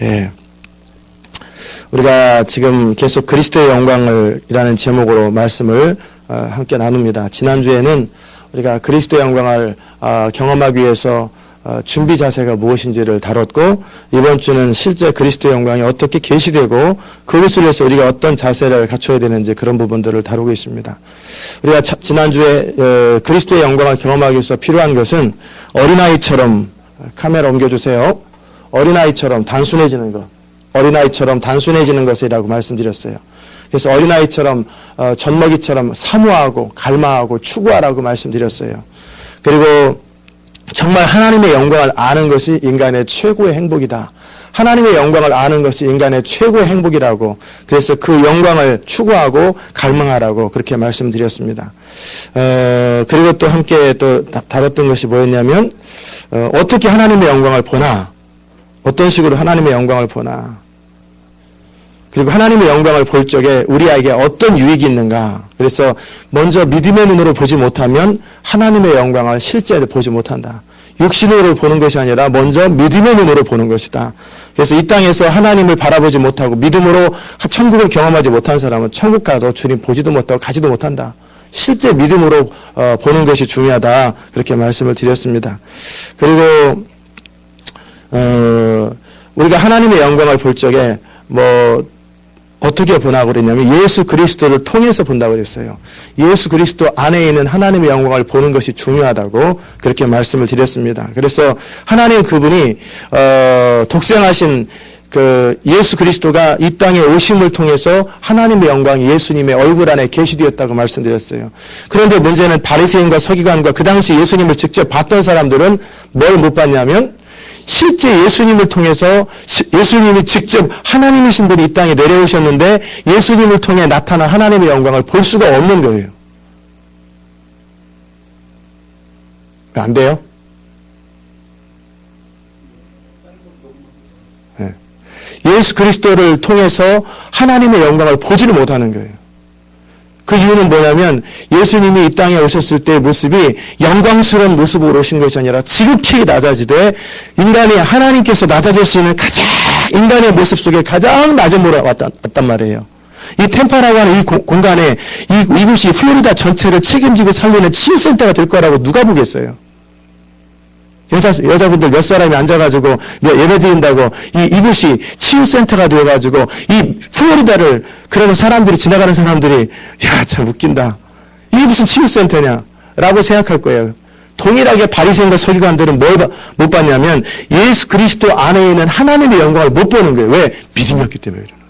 예. 우리가 지금 계속 그리스도의 영광을 이라는 제목으로 말씀을 함께 나눕니다. 지난주에는 우리가 그리스도의 영광을 경험하기 위해서 준비 자세가 무엇인지를 다뤘고, 이번 주는 실제 그리스도의 영광이 어떻게 계시되고 그것을 위해서 우리가 어떤 자세를 갖춰야 되는지 그런 부분들을 다루고 있습니다. 우리가 지난주에 그리스도의 영광을 경험하기 위해서 필요한 것은 어린아이처럼, 카메라 옮겨주세요. 어린아이처럼 단순해지는 것, 어린아이처럼 단순해지는 것이라고 말씀드렸어요. 그래서 어린아이처럼 젖먹이처럼 사모하고 갈망하고 추구하라고 말씀드렸어요. 그리고 정말 하나님의 영광을 아는 것이 인간의 최고의 행복이다. 하나님의 영광을 아는 것이 인간의 최고의 행복이라고, 그래서 그 영광을 추구하고 갈망하라고 그렇게 말씀드렸습니다. 그리고 또 함께 또 다뤘던 것이 뭐였냐면, 어떻게 하나님의 영광을 보나, 어떤 식으로 하나님의 영광을 보나, 그리고 하나님의 영광을 볼 적에 우리에게 어떤 유익이 있는가. 그래서 먼저 믿음의 눈으로 보지 못하면 하나님의 영광을 실제로 보지 못한다. 육신으로 보는 것이 아니라 먼저 믿음의 눈으로 보는 것이다. 그래서 이 땅에서 하나님을 바라보지 못하고 믿음으로 천국을 경험하지 못한 사람은 천국 가도 주님 보지도 못하고 가지도 못한다. 실제 믿음으로 보는 것이 중요하다. 그렇게 말씀을 드렸습니다. 그리고 우리가 하나님의 영광을 볼 적에 어떻게 보나 그랬냐면 예수 그리스도를 통해서 본다고 그랬어요. 예수 그리스도 안에 있는 하나님의 영광을 보는 것이 중요하다고 그렇게 말씀을 드렸습니다. 그래서 하나님 그분이 독생하신 그 예수 그리스도가 이 땅에 오심을 통해서 하나님의 영광이 예수님의 얼굴 안에 계시되었다고 말씀드렸어요. 그런데 문제는 바리새인과 서기관과 그 당시 예수님을 직접 봤던 사람들은 뭘 못 봤냐면, 실제 예수님을 통해서 예수님이 직접 하나님이신 분이 이 땅에 내려오셨는데 예수님을 통해 나타난 하나님의 영광을 볼 수가 없는 거예요. 왜 안 돼요? 네. 예수 그리스도를 통해서 하나님의 영광을 보지를 못하는 거예요. 그 이유는 뭐냐면 예수님이 이 땅에 오셨을 때의 모습이 영광스러운 모습으로 오신 것이 아니라 지극히 낮아지되 인간이 하나님께서 낮아질 수 있는 가장 인간의 모습 속에 가장 낮은 모습으로 왔단 말이에요. 이 템파라고 하는 이 공간에 이곳이 플로리다 전체를 책임지고 살리는 치유센터가 될 거라고 누가 보겠어요. 여자분들 몇 사람이 앉아가지고 예배 드린다고 이곳이 치유센터가 되어가지고 이 플로리다를, 그러면 사람들이, 지나가는 사람들이 야, 참 웃긴다. 이게 무슨 치유센터냐 라고 생각할 거예요. 동일하게 바리새인과 서기관들은 뭘 못 봤냐면 예수 그리스도 안에 있는 하나님의 영광을 못 보는 거예요. 왜? 믿음이 없기 때문에 이러는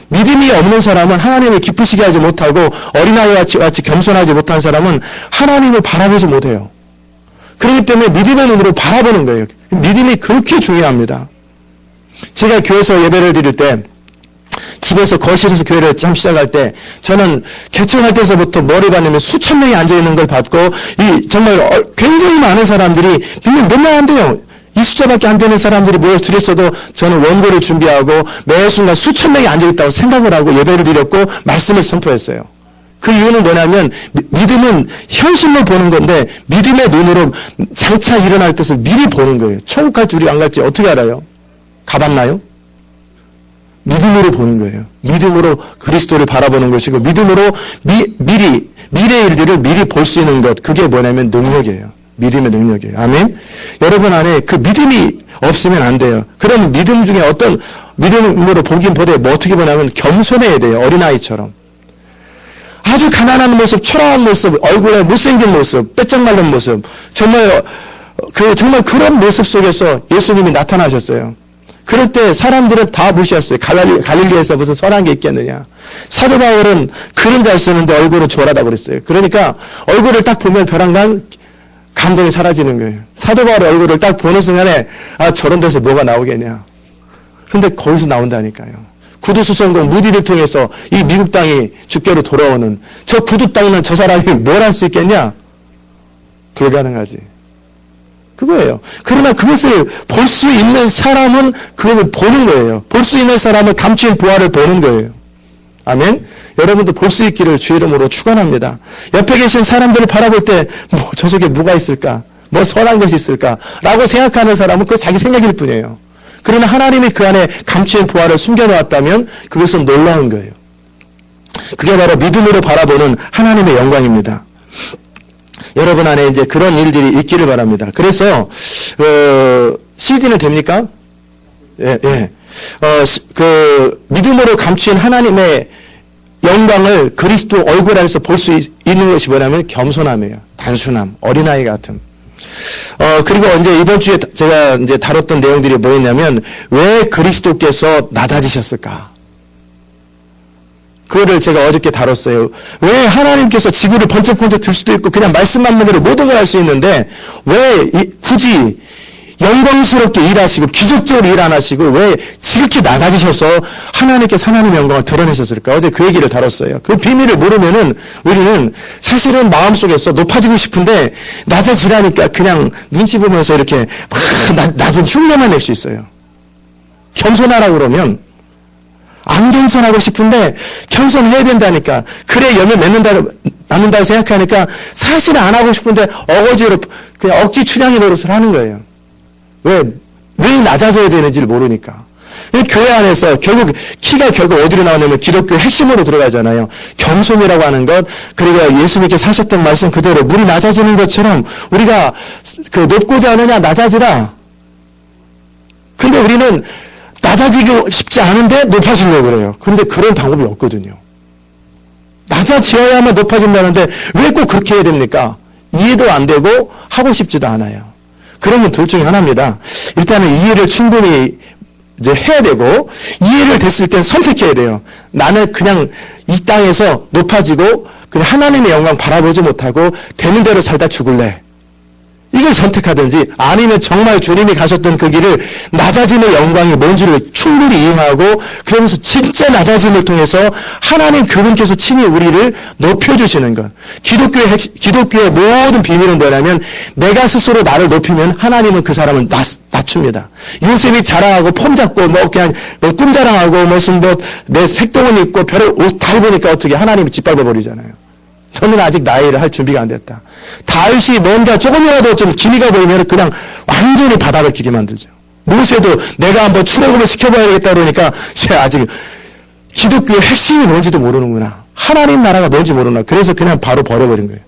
거예요. 믿음이 없는 사람은 하나님을 기쁘시게 하지 못하고, 어린아이와 같이 겸손하지 못한 사람은 하나님을 바라보지 못해요. 그렇기 때문에 믿음의 눈으로 바라보는 거예요. 믿음이 그렇게 중요합니다. 제가 교회에서 예배를 드릴 때, 집에서 거실에서 교회를 처음 시작할 때, 저는 개척할 때서부터 뭐를 봤냐면 수천 명이 앉아있는 걸 봤고, 정말 굉장히 많은 사람들이, 몇 명 안 돼요. 이 숫자밖에 안 되는 사람들이 모여서 드렸어도 저는 원고를 준비하고 매 순간 수천 명이 앉아있다고 생각을 하고 예배를 드렸고 말씀을 선포했어요. 그 이유는 뭐냐면 믿음은 현실로 보는 건데 믿음의 눈으로 장차 일어날 것을 미리 보는 거예요. 천국 갈지 우리 안 갈지 어떻게 알아요? 가봤나요? 믿음으로 보는 거예요. 믿음으로 그리스도를 바라보는 것이고, 믿음으로 미래의 일들을 미리 볼 수 있는 것, 그게 뭐냐면 능력이에요. 믿음의 능력이에요. 아멘? 여러분 안에 그 믿음이 없으면 안 돼요. 그럼 믿음 중에 어떤 믿음으로 보긴 보되 어떻게 보냐면 겸손해야 돼요. 어린아이처럼. 아주 가난한 모습, 초라한 모습, 얼굴에 못생긴 모습, 빼짝 마른 모습, 정말 그런 모습 속에서 예수님이 나타나셨어요. 그럴 때 사람들은 다 무시했어요. 갈릴리에서 무슨 선한 게 있겠느냐. 사도 바울은 글은 잘 쓰는데 얼굴은 졸하다고 그랬어요. 그러니까 얼굴을 딱 보면 벼랑간 감동이 사라지는 거예요. 사도 바울의 얼굴을 딱 보는 순간에 저런 데서 뭐가 나오겠냐. 그런데 거기서 나온다니까요. 구두수성공 무디를 통해서 이 미국 땅이 주께로 돌아오는, 저 구두 땅이면 저 사람이 뭘 할 수 있겠냐? 불가능하지. 그거예요. 그러나 그것을 볼 수 있는 사람은 그걸 보는 거예요. 볼 수 있는 사람은 감추인 보화를 보는 거예요. 아멘? 여러분도 볼 수 있기를 주의 이름으로 축원합니다. 옆에 계신 사람들을 바라볼 때 저 속에 뭐가 있을까? 뭐 선한 것이 있을까? 라고 생각하는 사람은 그거 자기 생각일 뿐이에요. 그러나 하나님이 그 안에 감추인 보화를 숨겨놓았다면 그것은 놀라운 거예요. 그게 바로 믿음으로 바라보는 하나님의 영광입니다. 여러분 안에 이제 그런 일들이 있기를 바랍니다. 그래서 CD는 됩니까? 예. 믿음으로 감추인 하나님의 영광을 그리스도 얼굴 안에서 볼 수 있는 것이 뭐냐면 겸손함이에요. 단순함, 어린아이 같음. 그리고 이제 이번 주에 제가 이제 다뤘던 내용들이 뭐였냐면, 왜 그리스도께서 낮아지셨을까? 그거를 제가 어저께 다뤘어요. 왜 하나님께서 지구를 번쩍번쩍 들 수도 있고, 그냥 말씀만 그대로 모든 걸 할 수 있는데, 왜 굳이 영광스럽게 일하시고 기적적으로 일 안 하시고 왜 지극히 낮아지셔서 하나님께서 하나님의 영광을 드러내셨을까? 어제 그 얘기를 다뤘어요. 그 비밀을 모르면은 우리는 사실은 마음속에서 높아지고 싶은데 낮아지라니까 그냥 눈치 보면서 이렇게 막 낮은 흉내만 낼 수 있어요. 겸손하라고 그러면 안 겸손하고 싶은데 겸손해야 된다니까. 그래 열매 맺는다고 생각하니까 사실은 안 하고 싶은데 어거지로 그냥 억지 춘향이 노릇을 하는 거예요. 왜 낮아져야 되는지를 모르니까. 교회 안에서 결국 키가 결국 어디로 나오냐면 기독교의 핵심으로 들어가잖아요. 겸손이라고 하는 것, 그리고 예수님께 사셨던 말씀 그대로 물이 낮아지는 것처럼 우리가 높고자 하느냐 낮아지라. 근데 우리는 낮아지고 싶지 않은데 높아지려고 그래요. 근데 그런 방법이 없거든요. 낮아지어야만 높아진다는데 왜 꼭 그렇게 해야 됩니까? 이해도 안 되고 하고 싶지도 않아요. 그러면 둘 중에 하나입니다. 일단은 이해를 충분히 이제 해야 되고, 이해를 됐을 땐 선택해야 돼요. 나는 그냥 이 땅에서 높아지고 그냥 하나님의 영광 바라보지 못하고 되는 대로 살다 죽을래. 이걸 선택하든지, 아니면 정말 주님이 가셨던 그 길을 낮아짐의 영광이 뭔지를 충분히 이해하고, 그러면서 진짜 낮아짐을 통해서 하나님 그분께서 친히 우리를 높여주시는 것. 기독교의 모든 비밀은 뭐냐면, 내가 스스로 나를 높이면 하나님은 그 사람을 낮춥니다. 요셉이 자랑하고 폼 잡고 그냥 꿈 자랑하고 무슨 내 색동은 입고 별을 옷 다 입으니까 어떻게 하나님이 짓밟아 버리잖아요. 저는 아직 나이를 할 준비가 안 됐다. 다윗이 뭔가 조금이라도 좀 기미가 보이면 그냥 완전히 바닥을 끼게 만들죠. 모세도 내가 한번 출애굽을 시켜봐야겠다 그러니까 아직 기독교의 핵심이 뭔지도 모르는구나. 하나님 나라가 뭔지 모르나. 그래서 그냥 바로 버려버린 거예요.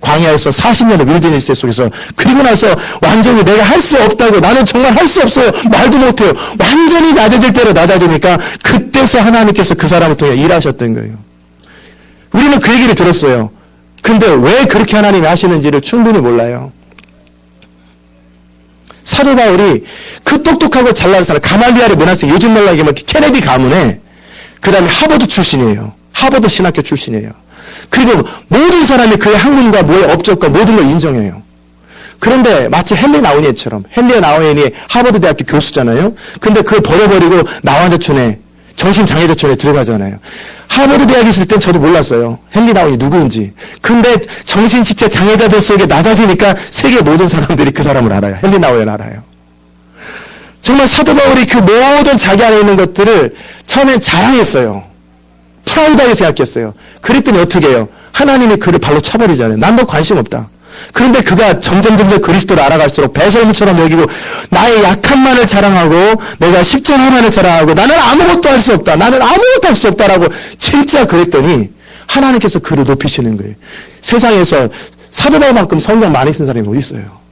광야에서 40년의 윌드니스 속에서, 그리고 나서 완전히 내가 할 수 없다고, 나는 정말 할 수 없어요, 말도 못해요, 완전히 낮아질 대로 낮아지니까 그때서 하나님께서 그 사람을 통해 일하셨던 거예요. 우리는 그 얘기를 들었어요. 근데 왜 그렇게 하나님이 하시는지를 충분히 몰라요. 사도 바울이 그 똑똑하고 잘난 사람, 가말리알의 문화생, 요즘 말로 얘기하면 케네디 가문에, 그 다음에 하버드 출신이에요. 하버드 신학교 출신이에요. 그리고 모든 사람이 그의 학문과 뭐의 업적과 모든 걸 인정해요. 그런데 마치 헨리 나우엔처럼, 헨리 나우엔이 하버드 대학교 교수잖아요. 근데 그걸 버려버리고 나환자촌에, 정신장애자촌에 들어가잖아요. 하버드 대학에 있을 땐 저도 몰랐어요. 헨리 나우엔이 누구인지. 근데 정신지체 장애자들 속에 낮아지니까 세계 모든 사람들이 그 사람을 알아요. 헨리 나우엔 알아요. 정말 사도 바울이 그 모든 자기 안에 있는 것들을 처음엔 자랑했어요. 프라우드하게 생각했어요. 그랬더니 어떻게 해요? 하나님이 그를 발로 차버리잖아요. 난 너 관심 없다. 그런데 그가 점점 그리스도를 알아갈수록 배설물처럼 여기고, 나의 약함만을 자랑하고, 내가 십자가만을 자랑하고, 나는 아무것도 할 수 없다, 나는 아무것도 할 수 없다라고 진짜 그랬더니 하나님께서 그를 높이시는 거예요. 세상에서 사도 바울만큼 성경 많이 쓴 사람이 어디 있어요?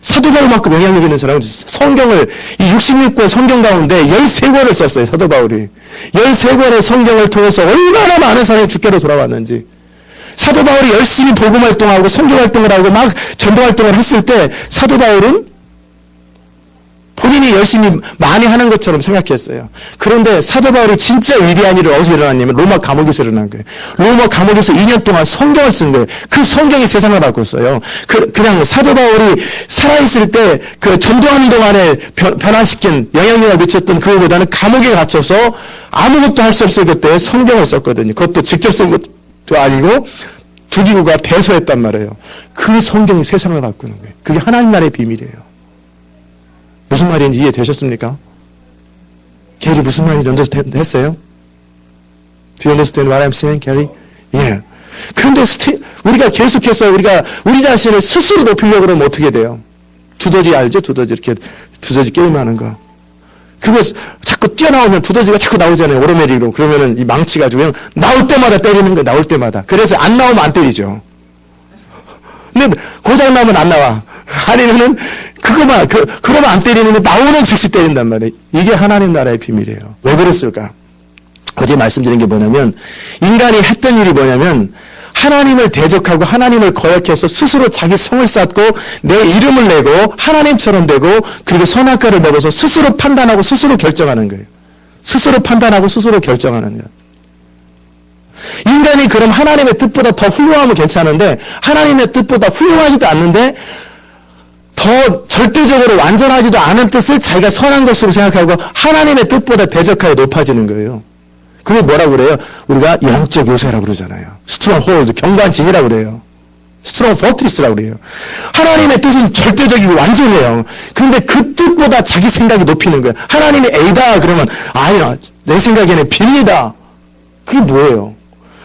사도 바울만큼 영향력 있는 사람은 성경을, 이 66권 성경 가운데 13권을 썼어요. 사도 바울이 13권의 성경을 통해서 얼마나 많은 사람이 주께로 돌아왔는지. 사도 바울이 열심히 복음 활동하고 선교 활동을 하고 막 전도 활동을 했을 때 사도 바울은 본인이 열심히 많이 하는 것처럼 생각했어요. 그런데 사도 바울이 진짜 위대한 일을 어디서 일어났냐면 로마 감옥에서 일어난 거예요. 로마 감옥에서 2년 동안 성경을 쓴 거예요. 그 성경이 세상을 바꿨어요. 그냥 사도 바울이 살아있을 때 그 전도하는 동안에 변화시킨, 영향력을 미쳤던 그거보다는 감옥에 갇혀서 아무것도 할 수 없을 그때 성경을 썼거든요. 그것도 직접 쓴 것도 아니고 두기고가 대서했단 말이에요. 그 성경이 세상을 바꾸는 거예요. 그게 하나님 나라의 비밀이에요. 무슨 말인지 이해되셨습니까? 게리 무슨 말인지 understand했어요? Do you understand what I'm saying, 게리? 예. 그런데 우리가 계속해서 우리 자신을 스스로 높이려고 그러면 어떻게 돼요? 두더지 알죠? 두더지 이렇게 두더지 게임하는 거. 그거 자꾸 뛰어나오면 두더지가 자꾸 나오잖아요. 오르메리로. 그러면은 이 망치 가지고 그냥 나올 때마다 때리는 거예요. 나올 때마다. 그래서 안 나오면 안 때리죠. 근데 고장 나면 안 나와. 아니면은 그러면 안 때리는데 나오는 즉시 때린단 말이에요. 이게 하나님 나라의 비밀이에요. 왜 그랬을까? 어제 말씀드린 게 뭐냐면 인간이 했던 일이 뭐냐면 하나님을 대적하고 하나님을 거역해서 스스로 자기 성을 쌓고 내 이름을 내고 하나님처럼 되고 그리고 선악과를 먹어서 스스로 판단하고 스스로 결정하는 거예요. 스스로 판단하고 스스로 결정하는 거예요. 인간이 그럼 하나님의 뜻보다 더 훌륭하면 괜찮은데 하나님의 뜻보다 훌륭하지도 않는데 더 절대적으로 완전하지도 않은 뜻을 자기가 선한 것으로 생각하고 하나님의 뜻보다 대적하여 높아지는 거예요. 그게 뭐라고 그래요? 우리가 영적 요새라고 그러잖아요. 스트롱 홀드, 경관진이라고 그래요. 스트롱 포트리스라고 그래요. 하나님의 뜻은 절대적이고 완전해요. 그런데 그 뜻보다 자기 생각이 높이는 거예요. 하나님이 A다 그러면 아니야, 내 생각에는 B입니다. 그게 뭐예요?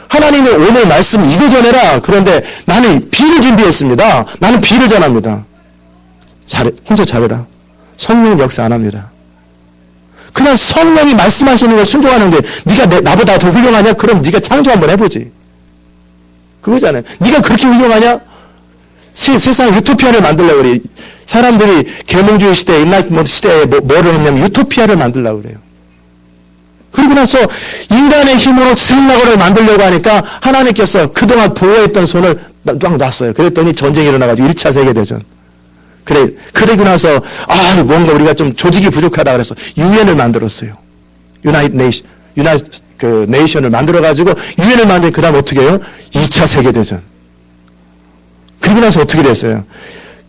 하나님의 오늘 말씀 이거 전해라. 그런데 나는 B를 준비했습니다. 나는 B를 전합니다. 혼자 잘해라. 성령은 역사 안 합니다. 그냥 성령이 말씀하시는 걸 순종하는데 네가 나보다 더 훌륭하냐? 그럼 네가 창조 한번 해보지. 그거잖아요. 네가 그렇게 훌륭하냐? 세상 유토피아를 만들려고 그래. 사람들이 계몽주의 시대에 인라이트먼트 시대에 뭐를 했냐면 유토피아를 만들려고 그래요. 그리고 나서 인간의 힘으로 세상을 만들려고 하니까 하나님께서 그동안 보호했던 손을 딱 놨어요. 그랬더니 전쟁이 일어나가지고 1차 세계대전. 그러고 나서, 뭔가 우리가 좀 조직이 부족하다 그래서 유엔을 만들었어요. 네이션을 만들어가지고 유엔을 만든 그 다음 어떻게 해요? 2차 세계대전. 그러고 나서 어떻게 됐어요?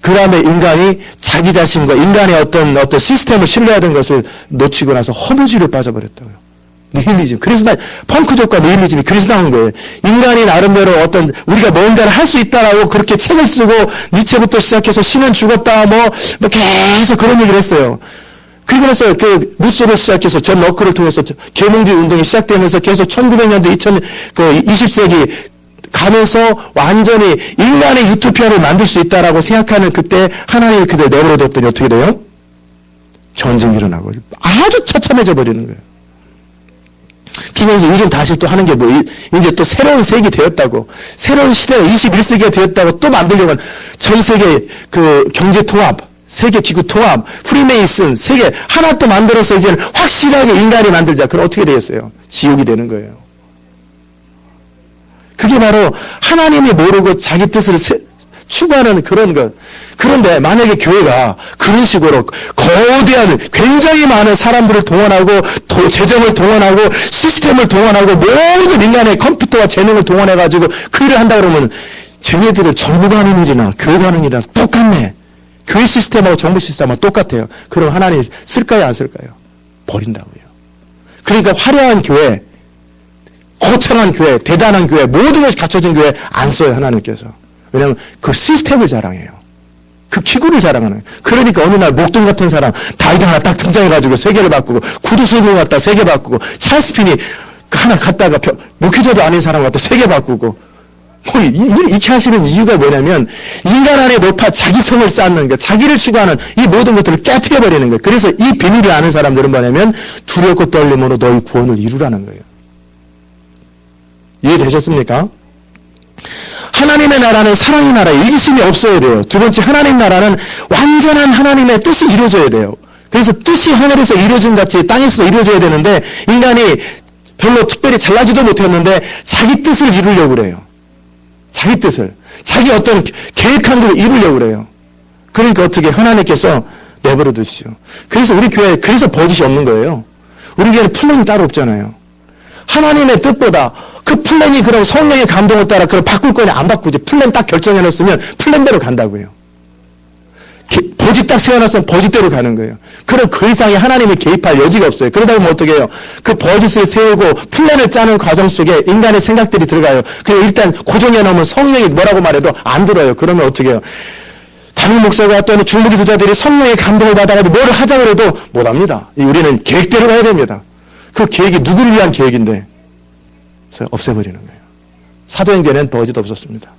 그 다음에 인간이 자기 자신과 인간의 어떤 시스템을 신뢰하던 것을 놓치고 나서 허무주의로 빠져버렸다고요. 니힐리즘. 그래서 펑크족과 니힐리즘이 그래서 나온 거예요. 인간이 나름대로 우리가 뭔가를 할 수 있다라고 그렇게 책을 쓰고 니체부터 시작해서 신은 죽었다 뭐 계속 그런 얘기를 했어요. 그리고 나서 루소를 시작해서 존 러크를 통해서 계몽주의 운동이 시작되면서 계속 1900년대 20세기 가면서 완전히 인간의 유토피아를 만들 수 있다라고 생각하는 그때 하나님이 그들 내버려뒀더니 어떻게 돼요? 전쟁이 일어나고 아주 처참해져 버리는 거예요. 그래서 요즘 다시 또 하는 게 이제 또 새로운 세기 되었다고, 새로운 시대가 21세기가 되었다고 또 만들려고 하는 전 세계 경제 통합, 세계 기구 통합, 프리메이슨, 세계 하나 또 만들어서 이제는 확실하게 인간이 만들자. 그럼 어떻게 되겠어요? 지옥이 되는 거예요. 그게 바로 하나님이 모르고 자기 뜻을 추구하는 그런 것. 그런데 만약에 교회가 그런 식으로 거대한 굉장히 많은 사람들을 동원하고 재정을 동원하고 시스템을 동원하고 모든 인간의 컴퓨터와 재능을 동원해가지고 그 일을 한다 그러면 쟤네들은 정부가 하는 일이나 교회가 하는 일이나 똑같네. 교회 시스템하고 정부 시스템하고 똑같아요. 그럼 하나님 쓸까요 안 쓸까요? 버린다고요. 그러니까 화려한 교회, 거창한 교회, 대단한 교회, 모든 것이 갖춰진 교회 안 써요 하나님께서. 왜냐하면 그 시스템을 자랑해요. 그 기구를 자랑하는 거예요. 그러니까 어느 날 목동 같은 사람 다이드 하나 딱 등장해가지고 세계를 바꾸고 구두순을 갖다 세계 바꾸고 찰스핀이 하나 갖다가 목회자도 아닌 사람 갖다 세계 바꾸고 이렇게 하시는 이유가 뭐냐면 인간 안에 높아 자기 성을 쌓는 것, 자기를 추구하는 이 모든 것들을 깨트려버리는 거예요. 그래서 이 비밀을 아는 사람들은 뭐냐면 두렵고 떨림으로 너희 구원을 이루라는 거예요. 이해되셨습니까? 하나님의 나라는 사랑의 나라예요. 이기심이 없어야 돼요. 두 번째, 하나님 나라는 완전한 하나님의 뜻이 이루어져야 돼요. 그래서 뜻이 하늘에서 이루어진 같이 땅에서 이루어져야 되는데 인간이 별로 특별히 잘나지도 못했는데 자기 뜻을 이루려고 그래요. 자기 뜻을. 자기 어떤 계획한 대로 이루려고 그래요. 그러니까 어떻게 하나님께서 내버려 두시오. 그래서 우리 교회에 그래서 버짓이 없는 거예요. 우리 교회는 플랜이 따로 없잖아요. 하나님의 뜻보다 그 플랜이 그럼 성령의 감동을 따라 그걸 바꿀 거냐 안 바꾸지. 플랜 딱 결정해놨으면 플랜대로 간다고요. 버짓 딱 세워놨으면 버짓대로 가는 거예요. 그럼 그 이상에 하나님이 개입할 여지가 없어요. 그러다 보면 어떻게 해요? 그 버짓을 세우고 플랜을 짜는 과정 속에 인간의 생각들이 들어가요. 그냥 일단 고정해놓으면 성령이 뭐라고 말해도 안 들어요. 그러면 어떻게 해요? 담임 목사가 또는 중보기 부자들이 성령의 감동을 받아가지고 뭐를 하자고 해도 못합니다. 우리는 계획대로 가야 됩니다. 그 계획이 누구를 위한 계획인데 그래서 없애버리는 거예요. 사도행전에는 버짓 없었습니다.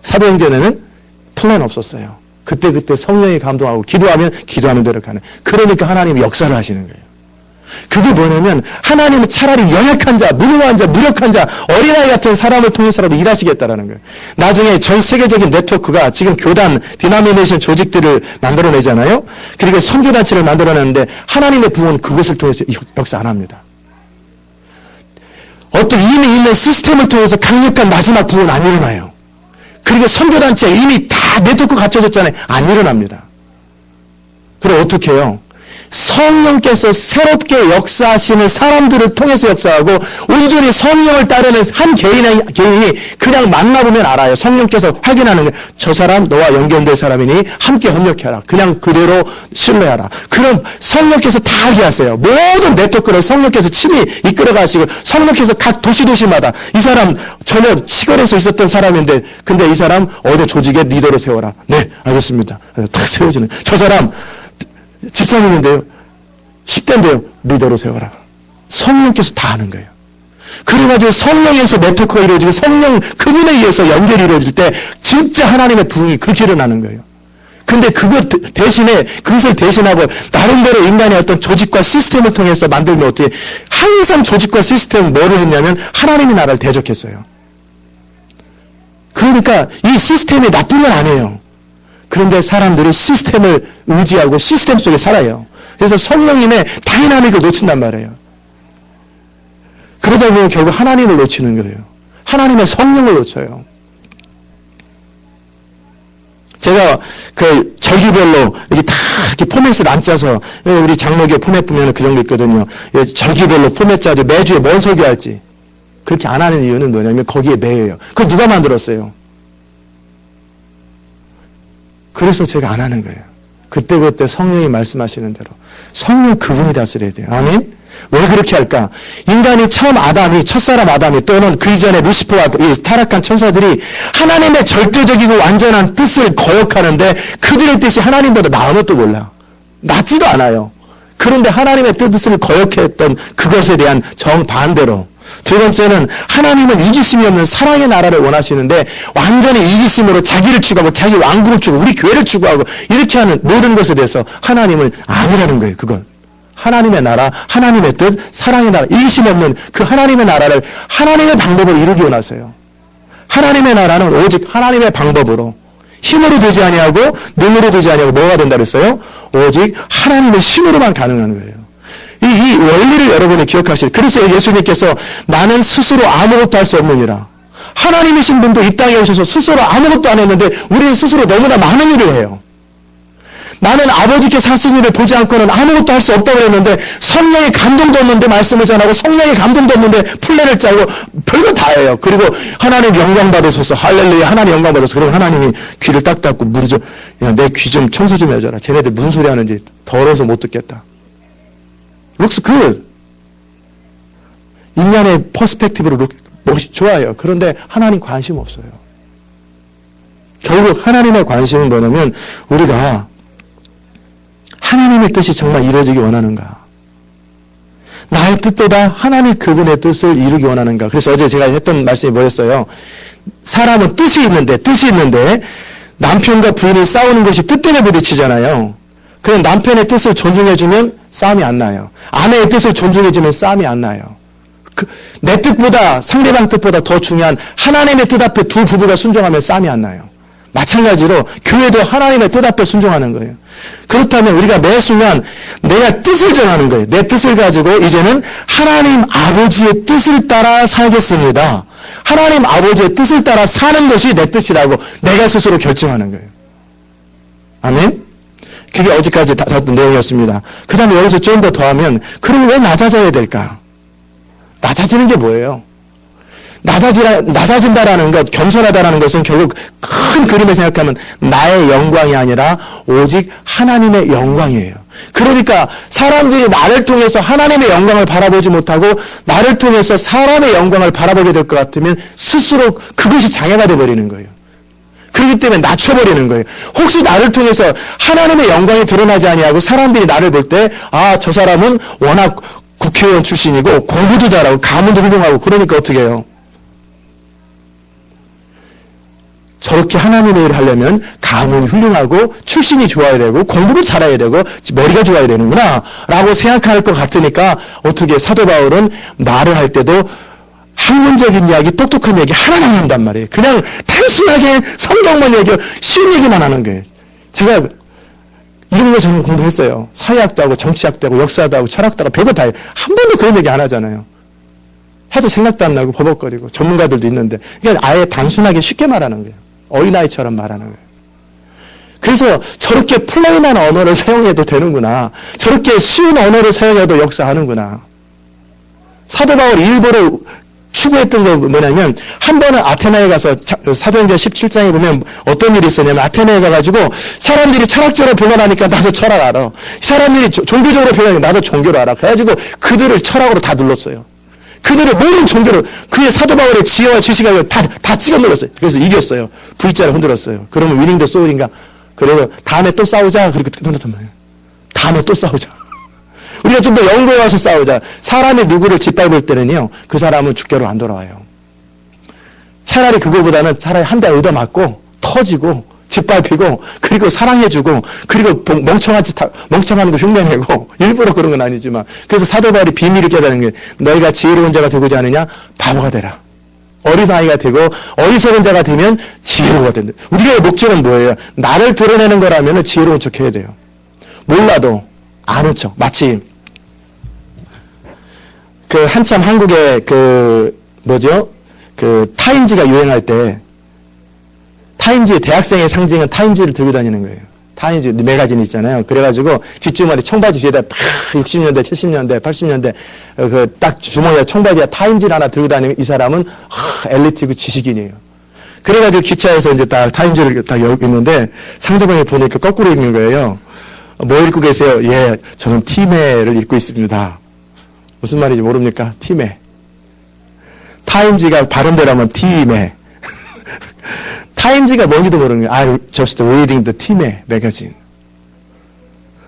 사도행전에는 플랜 없었어요. 그때 성령이 감동하고 기도하면 기도하는 대로 가는. 그러니까 하나님이 역사를 하시는 거예요. 그게 뭐냐면 하나님은 차라리 연약한 자, 무능한 자, 무력한 자, 어린아이 같은 사람을 통해서라도 일하시겠다라는 거예요. 나중에 전 세계적인 네트워크가 지금 교단, 디나미네이션 조직들을 만들어내잖아요. 그리고 선교단체를 만들어내는데 하나님의 부흥은 그것을 통해서 역사 안 합니다. 어떤 이미 있는 시스템을 통해서 강력한 마지막 부흥은 안 일어나요. 그리고 선교단체 이미 다 네트워크 갖춰졌잖아요. 안 일어납니다. 그럼 어떻게 해요? 성령께서 새롭게 역사하시는 사람들을 통해서 역사하고 온전히 성령을 따르는 한 개인이 그냥 만나보면 알아요. 성령께서 확인하는 게 저 사람 너와 연결된 사람이니 함께 협력해라. 그냥 그대로 신뢰하라. 그럼 성령께서 다 하게 하세요. 모든 네트워크를 성령께서 친히 이끌어 가시고 성령께서 각 도시마다 이 사람 전혀 시골에서 있었던 사람인데 근데 이 사람 어디 조직의 리더로 세워라. 네, 알겠습니다. 딱 세워지는. 저 사람 집사님인데요. 10대인데요. 리더로 세워라. 성령께서 다 하는 거예요. 그래가지고 성령에서 네트워크가 이루어지고 성령 그분에 의해서 연결이 이루어질 때 진짜 하나님의 부흥이 그렇게 일어나는 거예요. 근데 그것 대신에 그것을 대신하고 나름대로 인간의 어떤 조직과 시스템을 통해서 만들면 어떻게 항상 조직과 시스템은 뭐를 했냐면 하나님의 나라를 대적했어요. 그러니까 이 시스템이 나쁜 건 아니에요. 그런데 사람들이 시스템을 의지하고 시스템 속에 살아요. 그래서 성령님의 다이나믹을 놓친단 말이에요. 그러다 보면 결국 하나님을 놓치는 거예요. 하나님의 성령을 놓쳐요. 제가 그 절기별로 이렇게 다 이렇게 포맷을 안 짜서 우리 장로교 포맷 보면 그 정도 있거든요. 절기별로 포맷 짜서 매주에 뭔 설교할지 그렇게 안 하는 이유는 뭐냐면 거기에 매여요. 그걸 누가 만들었어요? 그래서 제가 안 하는 거예요. 그때그때 성령이 말씀하시는 대로. 성령 그분이 다스려야 돼요. 아멘? 왜 그렇게 할까? 인간이 처음 아담이, 첫사람 아담이 또는 그 이전에 루시퍼와 이 타락한 천사들이 하나님의 절대적이고 완전한 뜻을 거역하는데 그들의 뜻이 하나님보다 나은 것도 몰라. 낫지도 않아요. 그런데 하나님의 뜻을 거역했던 그것에 대한 정반대로. 두 번째는 하나님은 이기심이 없는 사랑의 나라를 원하시는데 완전히 이기심으로 자기를 추구하고 자기 왕국을 추구하고 우리 교회를 추구하고 이렇게 하는 모든 것에 대해서 하나님은 아니라는 거예요. 그건 하나님의 나라, 하나님의 뜻, 사랑의 나라, 이기심 없는 그 하나님의 나라를 하나님의 방법으로 이루기 원하세요. 하나님의 나라는 오직 하나님의 방법으로 힘으로 되지 아니하고 능으로 되지 아니하고 뭐가 된다 그랬어요? 오직 하나님의 힘으로만 가능한 거예요. 이 원리를 여러분이 기억하시죠. 그래서 예수님께서 나는 스스로 아무것도 할 수 없느니라. 하나님이신 분도 이 땅에 오셔서 스스로 아무것도 안 했는데 우리는 스스로 너무나 많은 일을 해요. 나는 아버지께서 하신 일을 보지 않고는 아무것도 할 수 없다고 그랬는데 성령의 감동도 없는데 말씀을 전하고 성령의 감동도 없는데 플랜을 짜고 별거 다 해요. 그리고 하나님 영광 받으소서 할렐루야 하나님 영광 받으소서. 그리고 하나님이 귀를 딱 닫고 문 좀 내 귀 좀 청소 좀 해줘라. 쟤네들 무슨 소리 하는지 더러워서 못 듣겠다. looks good. 인간의 퍼스펙티브로 좋아요. 그런데 하나님 관심 없어요. 결국 하나님의 관심은 뭐냐면 우리가 하나님의 뜻이 정말 이루어지기 원하는가? 나의 뜻보다 하나님 그분의 뜻을 이루기 원하는가? 그래서 어제 제가 했던 말씀이 뭐였어요? 사람은 뜻이 있는데 남편과 부인이 싸우는 것이 뜻 때문에 부딪히잖아요. 그럼 남편의 뜻을 존중해주면 싸움이 안 나요. 아내의 뜻을 존중해주면 싸움이 안 나요. 내 뜻보다 상대방 뜻보다 더 중요한 하나님의 뜻 앞에 두 부부가 순종하면 싸움이 안 나요. 마찬가지로 교회도 하나님의 뜻 앞에 순종하는 거예요. 그렇다면 우리가 매 순간 내가 뜻을 정하는 거예요. 내 뜻을 가지고 이제는 하나님 아버지의 뜻을 따라 살겠습니다. 하나님 아버지의 뜻을 따라 사는 것이 내 뜻이라고 내가 스스로 결정하는 거예요. 아멘? 그게 어제까지 다뤘던 내용이었습니다. 그 다음에 여기서 좀 더 더하면 그럼 왜 낮아져야 될까? 낮아지는 게 뭐예요? 낮아진다라는 것, 겸손하다라는 것은 결국 큰 그림을 생각하면 나의 영광이 아니라 오직 하나님의 영광이에요. 그러니까 사람들이 나를 통해서 하나님의 영광을 바라보지 못하고 나를 통해서 사람의 영광을 바라보게 될 것 같으면 스스로 그것이 장애가 되어버리는 거예요. 그렇기 때문에 낮춰버리는 거예요. 혹시 나를 통해서 하나님의 영광이 드러나지 아니하고 사람들이 나를 볼 때 저 사람은 워낙 국회의원 출신이고 공부도 잘하고 가문도 훌륭하고 그러니까 어떻게 해요? 저렇게 하나님의 일을 하려면 가문이 훌륭하고 출신이 좋아야 되고 공부를 잘해야 되고 머리가 좋아야 되는구나 라고 생각할 것 같으니까 어떻게 사도 바울은 말을 할 때도 학문적인 이야기, 똑똑한 얘기 하나도 안 한단 말이에요. 그냥 단순하게 성경만 얘기하고 쉬운 얘기만 하는 거예요. 제가 이런 거 저는 공부했어요. 사회학도 하고 정치학도 하고 역사도 하고 철학도 하고 별거 다 해요. 한 번도 그런 얘기 안 하잖아요. 해도 생각도 안 나고 버벅거리고 전문가들도 있는데 그러니까 아예 단순하게 쉽게 말하는 거예요. 어린아이처럼 말하는 거예요. 그래서 저렇게 플레인한 언어를 사용해도 되는구나. 저렇게 쉬운 언어를 사용해도 역사하는구나. 사도 바울이 일부러 추구했던 거 뭐냐면 한 번은 아테네에 가서 사도행전 17장에 보면 어떤 일이 있었냐면 아테네에 가가지고 사람들이 철학적으로 변화하니까 나도 철학 알아. 사람들이 종교적으로 변화하니까 나도 종교를 알아. 그래가지고 그들을 철학으로 다 눌렀어요. 그들의 모든 종교를 그의 사도 바울의 지혜와 지식을 다 찍어 눌렀어요. 그래서 이겼어요. V자를 흔들었어요. 그러면 위닝 더 소울인가? 그리고 다음에 또 싸우자. 그렇게 끝났단 말이에요. 다음에 또 싸우자. 우리가 좀 더 연구해 와서 싸우자. 사람이 누구를 짓밟을 때는요, 그 사람은 죽게로 안 돌아와요. 차라리 그거보다는 차라리 한 대 얻어맞고 터지고 짓밟히고 그리고 사랑해주고 그리고 멍청한 거 흉내내고 일부러 그런 건 아니지만 그래서 사도 바울이 비밀을 깨달은 게 너희가 지혜로운 자가 되고자 하느냐? 바보가 되라. 어리사이가 되고 어리석은 자가 되면 지혜로워가 된다. 우리의 목적은 뭐예요? 나를 드러내는 거라면 지혜로운 척 해야 돼요. 몰라도 아는 척. 마치 그 한참 한국에 타임지가 유행할 때 타임지 대학생의 상징은 타임지를 들고 다니는 거예요. 타임지 매거진 있잖아요. 그래가지고 뒷주머니 청바지 뒤에다 딱 60년대, 70년대, 80년대 딱 주머니에 청바지에 타임지를 하나 들고 다니면 이 사람은 엘리트고 지식인이에요. 그래가지고 기차에서 이제 딱 타임지를 딱 열고 있는데 상대방이 보니까 거꾸로 읽는 거예요. 뭐 읽고 계세요? 예, 저는 티메를 읽고 있습니다. 무슨 말인지 모릅니까? 티메. 타임지가 발음대로 하면 티메. 타임지가 뭔지도 모르는 거예요. I just reading the 티메 매거진.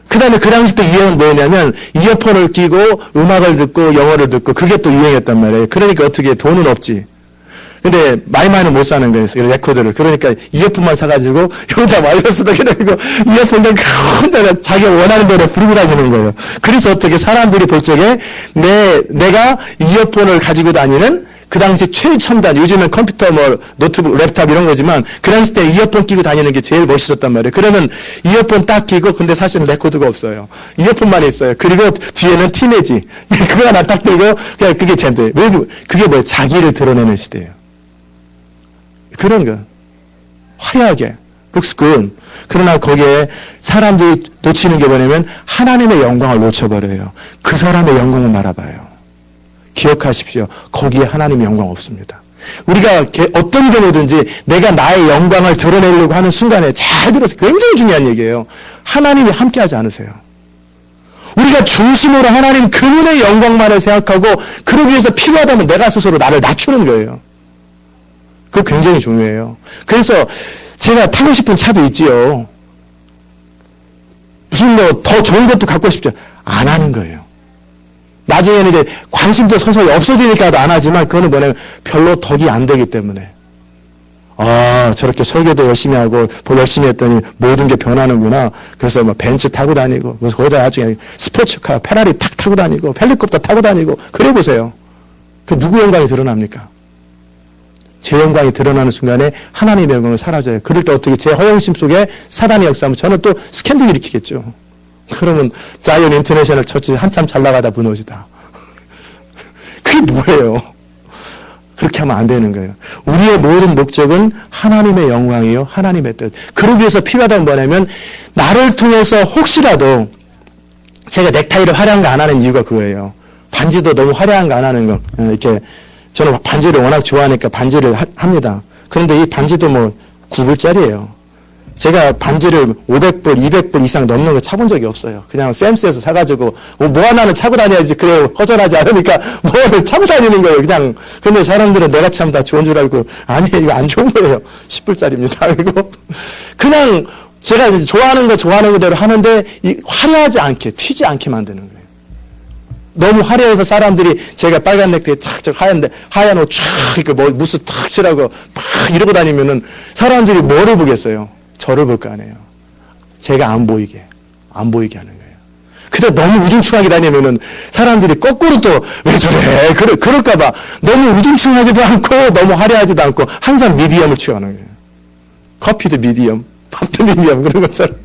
그 다음에 그 당시 때 유행은 뭐냐면 이어폰을 끼고 음악을 듣고 영어를 듣고 그게 또 유행했단 말이에요. 그러니까 어떻게 돈은 없지. 근데 많이는 못 사는 거예요. 레코드를. 그러니까 이어폰만 사가지고 여기다 와이어스도 기다리고 이어폰을 혼자 자기가 원하는 대로 부르고 다니는 거예요. 그래서 어떻게 사람들이 볼 적에 내가 이어폰을 가지고 다니는 그 당시 최첨단, 요즘은 컴퓨터 노트북, 랩탑 이런 거지만 그 당시 때 이어폰 끼고 다니는 게 제일 멋있었단 말이에요. 그러면 이어폰 딱 끼고 근데 사실은 레코드가 없어요. 이어폰만 있어요. 그리고 뒤에는 티메지. 그거 하나 딱 들고 그냥 그게 젠데. 그게 뭐예요? 자기를 드러내는 시대예요. 그런 거. 화려하게. looks good. 그러나 거기에 사람들이 놓치는 게 뭐냐면 하나님의 영광을 놓쳐버려요. 그 사람의 영광을 말아봐요. 기억하십시오. 거기에 하나님의 영광 없습니다. 우리가 어떤 경우든지 내가 나의 영광을 드러내려고 하는 순간에 잘 들어서 굉장히 중요한 얘기예요. 하나님이 함께하지 않으세요. 우리가 중심으로 하나님 그분의 영광만을 생각하고 그러기 위해서 필요하다면 내가 스스로 나를 낮추는 거예요. 그거 굉장히 중요해요. 그래서 제가 타고 싶은 차도 있지요. 무슨 더 좋은 것도 갖고 싶죠. 안 하는 거예요. 나중에는 이제 관심도 서서히 없어지니까도 안 하지만 그거는 뭐냐면 별로 덕이 안 되기 때문에. 저렇게 설교도 열심히 하고 열심히 했더니 모든 게 변하는구나. 그래서 벤츠 타고 다니고 거기다 나중에 스포츠카, 페라리 탁 타고 다니고 헬리콥터 타고 다니고 그래 보세요. 그 누구 영광이 드러납니까? 제 영광이 드러나는 순간에 하나님의 영광은 사라져요. 그럴 때 어떻게 제 허영심 속에 사단의 역사하면 저는 또 스캔들 일으키겠죠. 그러면 자이언 인터내셔널 처치 한참 잘 나가다 무너지다. 그게 뭐예요? 그렇게 하면 안 되는 거예요. 우리의 모든 목적은 하나님의 영광이요. 하나님의 뜻. 그러기 위해서 필요하다는 뭐냐면 나를 통해서 혹시라도 제가 넥타이를 화려한 거 안 하는 이유가 그거예요. 반지도 너무 화려한 거 안 하는 거. 이렇게 저는 반지를 워낙 좋아하니까 반지를 합니다. 그런데 이 반지도 9불짜리예요. 제가 반지를 500불, 200불 이상 넘는 거 차본 적이 없어요. 그냥 샘스에서 사가지고 뭐 하나는 차고 다녀야지 그래 허전하지 않으니까 뭐를 차고 다니는 거예요. 그냥. 근데 사람들은 내가 참 다 좋은 줄 알고 아니에요. 이거 안 좋은 거예요. 10불짜리입니다. 그리고 그냥 제가 좋아하는 거 좋아하는 그대로 하는데 화려하지 않게 튀지 않게 만드는 거예요. 너무 화려해서 사람들이 제가 빨간 넥타이 탁 하얀 옷 쫙 이렇게 뭐 무스 탁 칠하고 막 이러고 다니면은 사람들이 뭐를 보겠어요? 저를 볼 거 아니에요. 제가 안 보이게 하는 거예요. 근데 너무 우중충하게 다니면은 사람들이 거꾸로 또 왜 저래? 그럴까봐 너무 우중충하지도 않고 너무 화려하지도 않고 항상 미디엄을 취하는 거예요. 커피도 미디엄, 밥도 미디엄 그런 것처럼.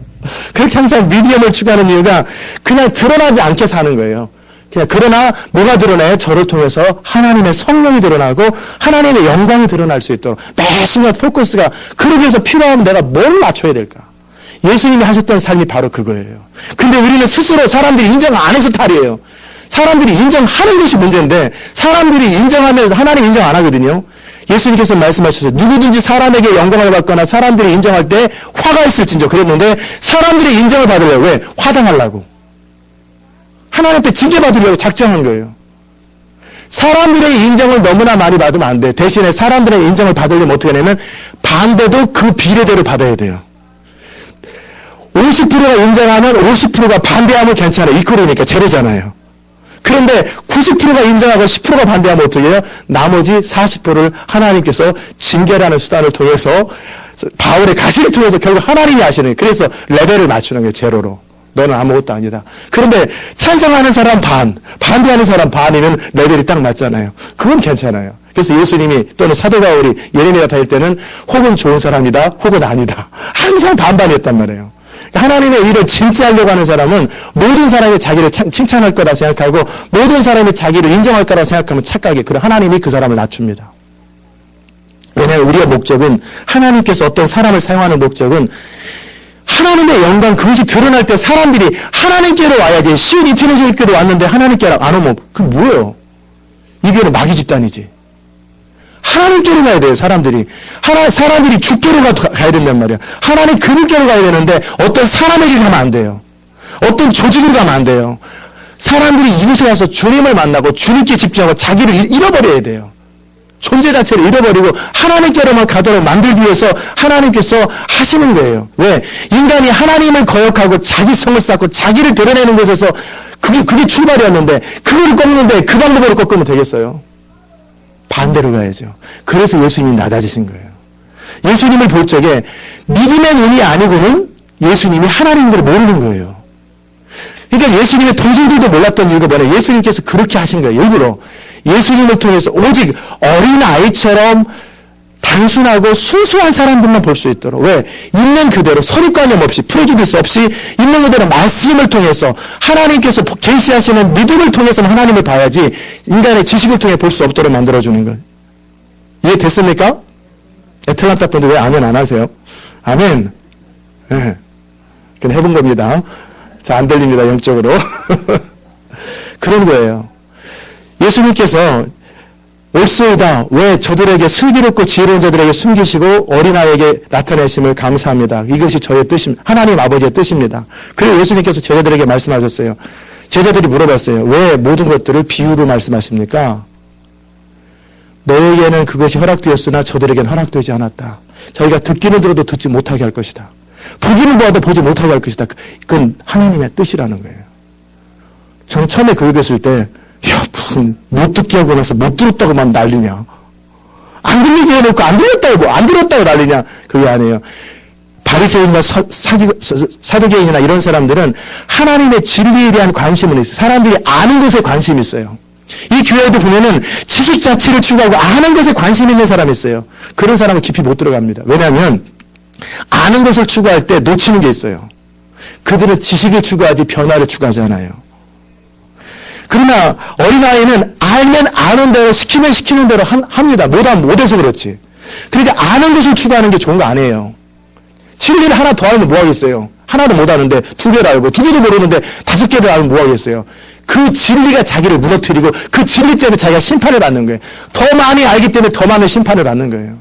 그렇게 항상 미디엄을 추구하는 이유가 그냥 드러나지 않게 사는 거예요. 그냥 그러나 뭐가 드러나요? 저를 통해서 하나님의 성령이 드러나고 하나님의 영광이 드러날 수 있도록 매 순간 포커스가 그러기 위해서 필요하면 내가 뭘 맞춰야 될까? 예수님이 하셨던 삶이 바로 그거예요. 근데 우리는 스스로 사람들이 인정 안 해서 탈이에요. 사람들이 인정하는 것이 문제인데 사람들이 인정하면 하나님 인정 안 하거든요. 예수님께서 말씀하셨어요. 누구든지 사람에게 영광을 받거나 사람들이 인정할 때 화가 있을진저 그랬는데 사람들이 인정을 받으려고 왜? 화당하려고. 하나님 앞에 징계받으려고 작정한 거예요. 사람들의 인정을 너무나 많이 받으면 안 돼. 대신에 사람들의 인정을 받으려면 어떻게 하냐면 반대도 그 비례대로 받아야 돼요. 50%가 인정하면 50%가 반대하면 괜찮아요. 이퀄이니까 제로잖아요. 그런데 90%가 인정하고 10%가 반대하면 어떻게 해요? 나머지 40%를 하나님께서 징계라는 수단을 통해서 바울의 가시를 통해서 결국 하나님이 하시는 거예요. 그래서 레벨을 맞추는 거예요. 제로로. 너는 아무것도 아니다. 그런데 찬성하는 사람 반, 반대하는 사람 반이면 레벨이 딱 맞잖아요. 그건 괜찮아요. 그래서 예수님이 또는 사도 바울이 예레미야 다닐 때는 혹은 좋은 사람이다, 혹은 아니다. 항상 반반이었단 말이에요. 하나님의 일을 진짜 하려고 하는 사람은 모든 사람이 자기를 칭찬할 거다 생각하고 모든 사람이 자기를 인정할 거라 생각하면 착각해. 그래 하나님이 그 사람을 낮춥니다. 왜냐하면 우리의 목적은 하나님께서 어떤 사람을 사용하는 목적은 하나님의 영광 그것이 드러날 때 사람들이 하나님께로 와야지. 쉬운 이태리교회로 왔는데 하나님께로 안 오면 그게 뭐예요? 이 교회는 마귀 집단이지. 하나님께로 가야 돼요. 사람들이 주께로 가야 된단 말이야. 하나님 그분께로 가야 되는데 어떤 사람에게 가면 안 돼요. 어떤 조직으로 가면 안 돼요. 사람들이 이곳에 와서 주님을 만나고 주님께 집중하고 자기를 잃어버려야 돼요. 존재 자체를 잃어버리고 하나님께로만 가도록 만들기 위해서 하나님께서 하시는 거예요. 왜? 인간이 하나님을 거역하고 자기 성을 쌓고 자기를 드러내는 것에서 그게 출발이었는데 그걸 꺾는데 그 방법으로 꺾으면 되겠어요? 반대로 가야죠. 그래서 예수님이 낮아지신 거예요. 예수님을 볼 적에 믿음의 눈이 아니고는 예수님이 하나님들을 모르는 거예요. 그러니까 예수님의 동생들도 몰랐던 이유가 뭐냐. 예수님께서 그렇게 하신 거예요. 일부러. 예수님을 통해서 오직 어린아이처럼 단순하고 순수한 사람들만 볼 수 있도록. 왜? 있는 그대로 선입관념 없이 프레주디스 없이 있는 그대로 말씀을 통해서 하나님께서 계시하시는 믿음을 통해서는 하나님을 봐야지 인간의 지식을 통해 볼 수 없도록 만들어주는 것. 이해됐습니까? 애틀란타 분들 왜 아멘 안 하세요? 아멘. 네. 그냥 해본 겁니다. 자, 안 들립니다. 영적으로. 그런 거예요. 예수님께서 옳소이다. 왜 저들에게 슬기롭고 지혜로운 자들에게 숨기시고 어린아이에게 나타내심을 감사합니다. 이것이 저의 뜻입니다. 하나님 아버지의 뜻입니다. 그리고 예수님께서 제자들에게 말씀하셨어요. 제자들이 물어봤어요. 왜 모든 것들을 비유로 말씀하십니까? 너에게는 그것이 허락되었으나 저들에게는 허락되지 않았다. 저희가 듣기는 들어도 듣지 못하게 할 것이다. 보기는 보아도 보지 못하게 할 것이다. 그건 하나님의 뜻이라는 거예요. 저는 처음에 그걸 읽었을 때 야, 무슨, 못 듣게 하고 나서 못 들었다고 막 난리냐. 안 들리게 해놓고 안 들었다고 난리냐. 그게 아니에요. 바리새인과 사두개인이나 이런 사람들은 하나님의 진리에 대한 관심은 있어요. 사람들이 아는 것에 관심이 있어요. 이 교회도 보면은 지식 자체를 추구하고 아는 것에 관심 있는 사람이 있어요. 그런 사람은 깊이 못 들어갑니다. 왜냐하면 아는 것을 추구할 때 놓치는 게 있어요. 그들은 지식을 추구하지 변화를 추구하지 않아요. 그러나 어린아이는 알면 아는 대로 시키면 시키는 대로 합니다. 못하면 못해서 그렇지. 그러니까 아는 것을 추구하는 게 좋은 거 아니에요. 진리를 하나 더 알면 뭐 하겠어요. 하나도 못하는데 두 개를 알고 두 개도 모르는데 다섯 개를 알면 뭐 하겠어요. 그 진리가 자기를 무너뜨리고 그 진리 때문에 자기가 심판을 받는 거예요. 더 많이 알기 때문에 더 많은 심판을 받는 거예요.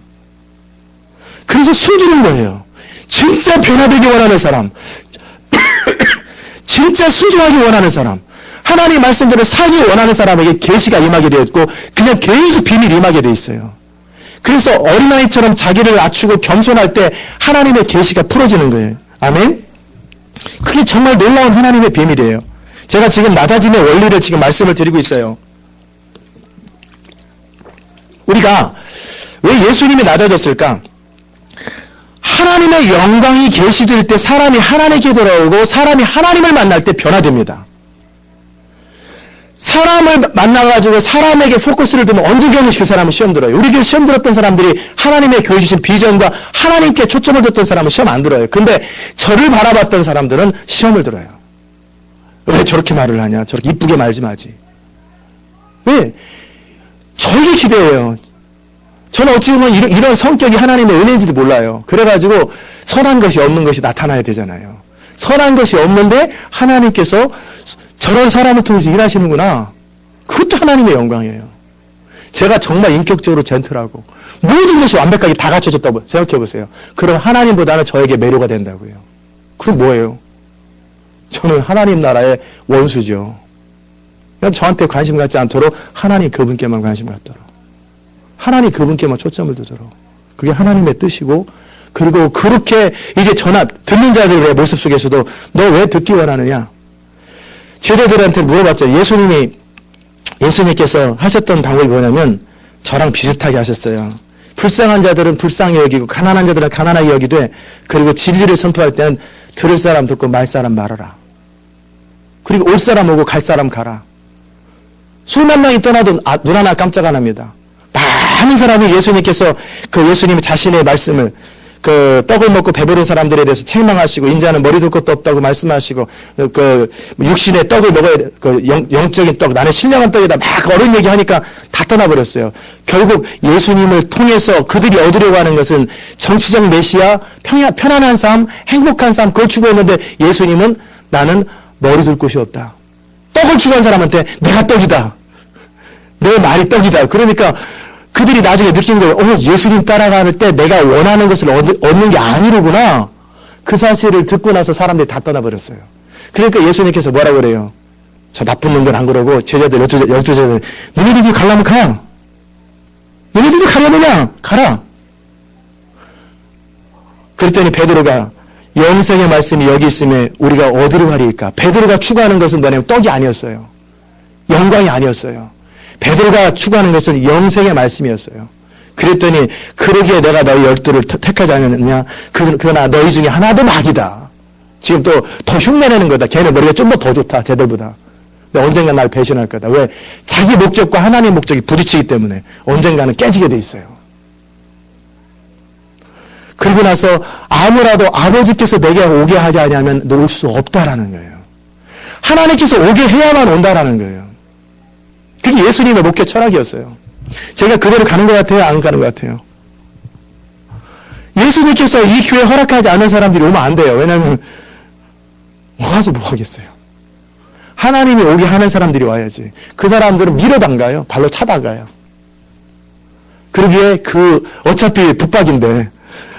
그래서 숨기는 거예요. 진짜 변화되기 원하는 사람 진짜 순종하기 원하는 사람 하나님 말씀대로 살기 원하는 사람에게 계시가 임하게 되었고 그냥 계속 비밀이 임하게 돼 있어요. 그래서 어린아이처럼 자기를 낮추고 겸손할 때 하나님의 계시가 풀어지는 거예요. 아멘? 그게 정말 놀라운 하나님의 비밀이에요. 제가 지금 낮아짐의 원리를 지금 말씀을 드리고 있어요. 우리가 왜 예수님이 낮아졌을까? 하나님의 영광이 계시될 때 사람이 하나님께 돌아오고 사람이 하나님을 만날 때 변화됩니다. 사람을 만나가지고 사람에게 포커스를 두면 언제든지 그 사람은 시험 들어요. 우리 교회 시험 들었던 사람들이 하나님의 교회 주신 비전과 하나님께 초점을 뒀던 사람은 시험 안 들어요. 근데 저를 바라봤던 사람들은 시험을 들어요. 왜 저렇게 말을 하냐? 저렇게 이쁘게 말 좀 하지. 왜? 저에게 기대해요. 저는 어찌 보면 이런 성격이 하나님의 은혜인지도 몰라요. 그래가지고 선한 것이 없는 것이 나타나야 되잖아요. 선한 것이 없는데 하나님께서 저런 사람을 통해서 일하시는구나. 그것도 하나님의 영광이에요. 제가 정말 인격적으로 젠틀하고 모든 것이 완벽하게 다 갖춰졌다고 생각해 보세요. 그럼 하나님보다는 저에게 매료가 된다고요. 그럼 뭐예요? 저는 하나님 나라의 원수죠. 그냥 저한테 관심 갖지 않도록 하나님 그분께만 관심 갖도록. 하나님 그분께만 초점을 두도록. 그게 하나님의 뜻이고, 그리고 그렇게 이제 듣는 자들의 모습 속에서도 너 왜 듣기 원하느냐? 제자들한테 물어봤죠. 예수님께서 하셨던 방법이 뭐냐면 저랑 비슷하게 하셨어요. 불쌍한 자들은 불쌍히 여기고 가난한 자들은 가난하게 여기되, 그리고 진리를 선포할 때는 들을 사람 듣고 말 사람 말하라. 그리고 올 사람 오고 갈 사람 가라. 수만 명이 떠나도 눈 하나 깜짝 안 합니다. 많은 사람이 예수님께서 그 예수님의 자신의 말씀을 그 떡을 먹고 배부른 사람들에 대해서 책망하시고 인자는 머리 둘 것도 없다고 말씀하시고 그 육신의 떡을 먹어야 돼. 그 영적인 떡, 나는 신령한 떡이다 막 어려운 얘기하니까 다 떠나버렸어요. 결국 예수님을 통해서 그들이 얻으려고 하는 것은 정치적 메시아, 편안한 삶, 행복한 삶, 그걸 추구했는데 예수님은 나는 머리 둘 곳이 없다. 떡을 추구한 사람한테 내가 떡이다. 내 말이 떡이다. 그러니까 그들이 나중에 느낀 거예요. 예수님 따라갈 때 내가 원하는 것을 얻는 게 아니로구나. 그 사실을 듣고 나서 사람들이 다 떠나버렸어요. 그러니까 예수님께서 뭐라고 그래요? 저 나쁜 놈들 안 그러고 제자들, 12제자들 너희들이 가려면 가. 너희들이 가려느냐? 가라. 그랬더니 베드로가 영생의 말씀이 여기 있음에 우리가 어디로 가리일까? 베드로가 추구하는 것은 뭐냐면 떡이 아니었어요. 영광이 아니었어요. 베드로가 추구하는 것은 영생의 말씀이었어요. 그랬더니 그러기에 내가 너희 12를 택하지 않았느냐? 그러나 너희 중에 하나도 마귀다. 지금 또 더 흉내내는 거다. 걔네 머리가 좀 더 좋다. 쟤들보다. 근데 언젠가 날 배신할 거다. 왜? 자기 목적과 하나님의 목적이 부딪히기 때문에 언젠가는 깨지게 돼 있어요. 그리고 나서 아무라도 아버지께서 내게 오게 하지 않으면 올 수 없다라는 거예요. 하나님께서 오게 해야만 온다라는 거예요. 그게 예수님의 목회 철학이었어요. 제가 그대로 가는 것 같아요? 안 가는 것 같아요? 예수님께서 이 교회 허락하지 않은 사람들이 오면 안 돼요. 왜냐하면 와서 뭐 하겠어요? 하나님이 오게 하는 사람들이 와야지. 그 사람들은 밀어당가요. 발로 차다가요. 그러기에 어차피 붙박인데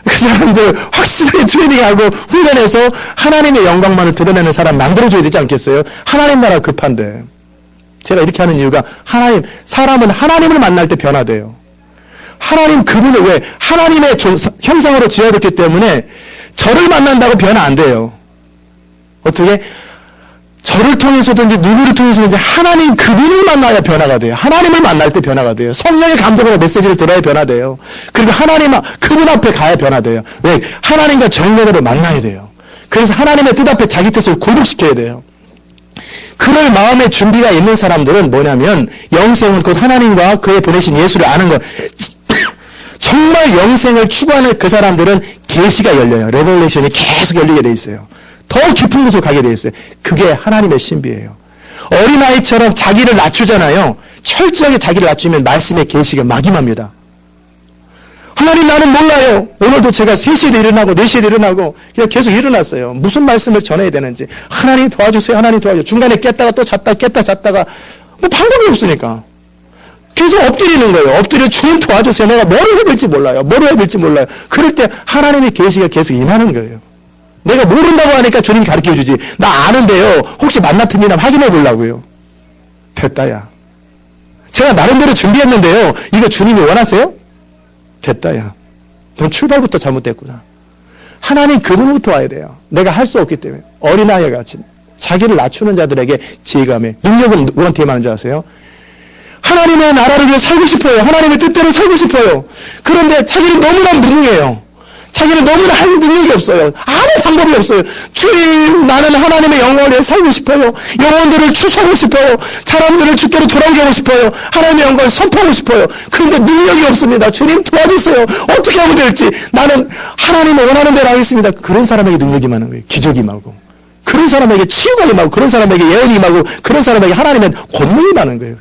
그 사람들 확실하게 트레이닝하고 훈련해서 하나님의 영광만을 드러내는 사람 만들어줘야 되지 않겠어요? 하나님 나라 급한데. 제가 이렇게 하는 이유가 사람은 하나님을 만날 때 변화돼요. 하나님 그분을 왜? 하나님의 형상으로 지어졌기 때문에 저를 만난다고 변화 안 돼요. 어떻게? 저를 통해서든지 누구를 통해서든지 하나님 그분을 만나야 변화가 돼요. 하나님을 만날 때 변화가 돼요. 성령의 감동으로 메시지를 들어야 변화돼요. 그리고 그분 앞에 가야 변화돼요. 왜? 하나님과 정면으로 만나야 돼요. 그래서 하나님의 뜻 앞에 자기 뜻을 굴복시켜야 돼요. 그럴 마음의 준비가 있는 사람들은 뭐냐면 영생은 곧 하나님과 그의 보내신 예수를 아는 것. 정말 영생을 추구하는 그 사람들은 계시가 열려요. 레벨레이션이 계속 열리게 돼 있어요. 더 깊은 곳으로 가게 돼 있어요. 그게 하나님의 신비예요. 어린아이처럼 자기를 낮추잖아요. 철저하게 자기를 낮추면 말씀의 계시가 막임합니다. 하나님 나는 몰라요. 오늘도 제가 3시에도 일어나고 4시에도 일어나고 그냥 계속 일어났어요. 무슨 말씀을 전해야 되는지. 하나님 도와주세요. 하나님 도와주세요. 중간에 깼다가 또 잤다가 뭐 방법이 없으니까. 계속 엎드리는 거예요. 엎드려 주님 도와주세요. 내가 뭘 해야 될지 몰라요. 그럴 때 하나님의 계시가 계속 임하는 거예요. 내가 모른다고 하니까 주님이 가르쳐 주지. 나 아는데요. 혹시 만나 틀리나 확인해 보려고요. 됐다야. 제가 나름대로 준비했는데요. 이거 주님이 원하세요? 됐다야. 넌 출발부터 잘못됐구나. 하나님 그분부터 와야 돼요. 내가 할 수 없기 때문에. 어린아이 같이 자기를 낮추는 자들에게 지혜가 임해요. 능력은 누구한테 임하는 줄 아세요? 하나님의 나라를 위해 살고 싶어요. 하나님의 뜻대로 살고 싶어요. 그런데 자기는 너무나 무능해요. 자기는 너무나 할 능력이 없어요. 아무 방법이 없어요. 주님, 나는 하나님의 영광을 위해 살고 싶어요. 영혼들을 추수하고 싶어요. 사람들을 주께로 돌아오게 하고 싶어요. 하나님의 영광을 선포하고 싶어요. 그런데 능력이 없습니다. 주님 도와주세요. 어떻게 하면 될지. 나는 하나님이 원하는 대로 하겠습니다. 그런 사람에게 능력이 임하는 거예요. 기적이 임하고. 그런 사람에게 치유가 임하고, 그런 사람에게 예언이 임하고, 그런 사람에게 하나님의 권능이 임하는 거예요.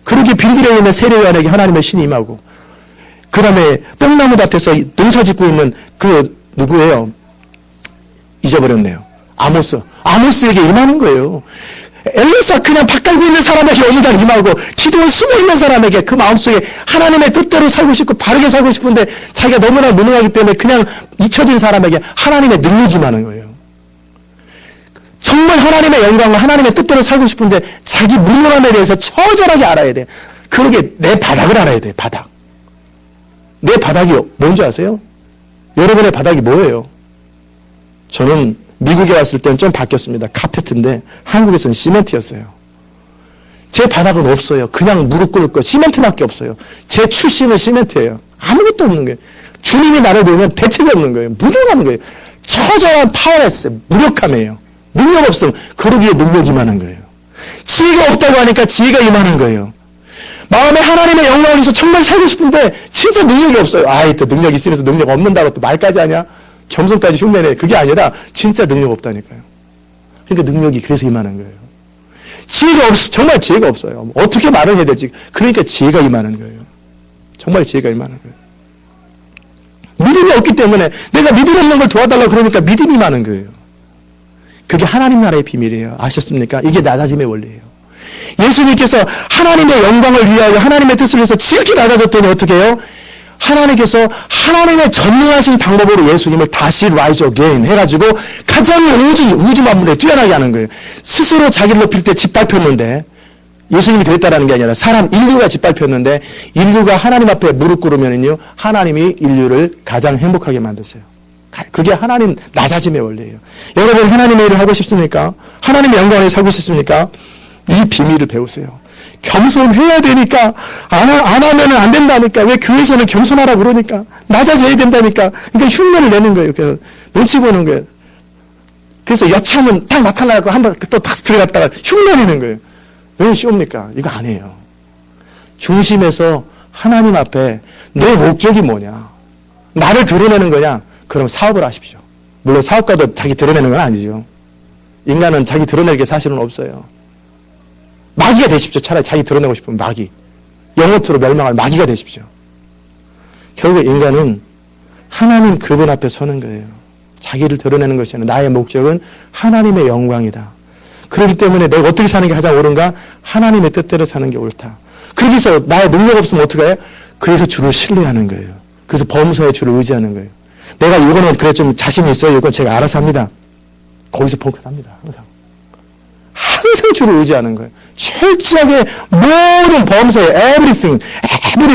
그러기에 빈들에 있는 세례요한에게 하나님의 신이 임하고, 그 다음에 뽕나무 밭에서 농사 짓고 있는 그 누구예요? 잊어버렸네요. 아모스에게 임하는 거예요. 엘리사 그냥 밭 갈고 있는 사람에게 어느 날 임하고, 기도에 숨어 있는 사람에게 그 마음속에 하나님의 뜻대로 살고 싶고 바르게 살고 싶은데 자기가 너무나 무능하기 때문에 그냥 잊혀진 사람에게 하나님의 능력이 임하는 거예요. 정말 하나님의 영광과 하나님의 뜻대로 살고 싶은데 자기 무능함에 대해서 처절하게 알아야 돼. 그러게 내 바닥을 알아야 돼. 바닥. 내 바닥이 뭔지 아세요? 여러분의 바닥이 뭐예요? 저는 미국에 왔을 때는 좀 바뀌었습니다. 카페트인데 한국에서는 시멘트였어요. 제 바닥은 없어요. 그냥 무릎 꿇을 거 시멘트밖에 없어요. 제 출신은 시멘트예요. 아무것도 없는 거예요. 주님이 나를 도우면 대책이 없는 거예요. 무능한 거예요. 처절한 파워레스, 무력함이에요. 능력 없음, 그러기에 능력이 임하는 거예요. 지혜가 없다고 하니까 지혜가 임하는 거예요. 마음에 하나님의 영광을 위해서 정말 살고 싶은데 진짜 능력이 없어요. 아이, 또 능력 있으면서 능력 없는다고 또 말까지 하냐? 겸손까지 흉내내. 그게 아니라 진짜 능력 없다니까요. 그러니까 능력이 그래서 임하는 거예요. 지혜가 정말 지혜가 없어요. 어떻게 말을 해야 될지. 그러니까 지혜가 임하는 거예요. 정말 지혜가 임하는 거예요. 믿음이 없기 때문에 내가 믿음 없는 걸 도와달라고 그러니까 믿음이 임하는 거예요. 그게 하나님 나라의 비밀이에요. 아셨습니까? 이게 낮아짐의 원리예요. 예수님께서 하나님의 영광을 위하여 하나님의 뜻을 위해서 지극히 낮아졌더니 어떻게 해요? 하나님께서 하나님의 전능하신 방법으로 예수님을 다시 rise again 해가지고 가장 우주 만물에 뛰어나게 하는 거예요. 스스로 자기를 높일 때 짓밟혔는데 예수님이 그랬다라는 게 아니라 사람 인류가 짓밟혔는데 인류가 하나님 앞에 무릎 꿇으면요 하나님이 인류를 가장 행복하게 만드세요. 그게 하나님 낮아짐의 원리예요. 여러분 하나님의 일을 하고 싶습니까? 하나님의 영광에 살고 싶습니까? 이 비밀을 배우세요. 겸손해야 되니까 안 하면 안 된다니까. 왜 교회에서는 겸손하라고 그러니까 낮아져야 된다니까. 그러니까 흉내를 내는 거예요. 그래서 눈치 보는 거예요. 그래서 여차하면 딱 나타나고 한 번 또 딱 들어갔다가 흉내내는 거예요. 왜 쉬웁니까? 이거 아니에요. 중심에서 하나님 앞에 내 목적이 뭐냐? 나를 드러내는 거냐? 그럼 사업을 하십시오. 물론 사업가도 자기 드러내는 건 아니죠. 인간은 자기 드러낼 게 사실은 없어요. 마귀가 되십시오. 차라리 자기 드러내고 싶으면 마귀. 영혼으로 멸망할 마귀가 되십시오. 결국 인간은 하나님 그분 앞에 서는 거예요. 자기를 드러내는 것이 아니라 나의 목적은 하나님의 영광이다. 그렇기 때문에 내가 어떻게 사는 게 가장 옳은가? 하나님의 뜻대로 사는 게 옳다. 그래서 나의 능력 없으면 어떻게 해요? 그래서 주를 신뢰하는 거예요. 그래서 범사에 주를 의지하는 거예요. 내가 이거는 그래 좀 자신이 있어요. 이건 제가 알아서 합니다. 거기서 펑크합니다. 항상 주를 의지하는 거예요. 철저하게 모든 범사에 every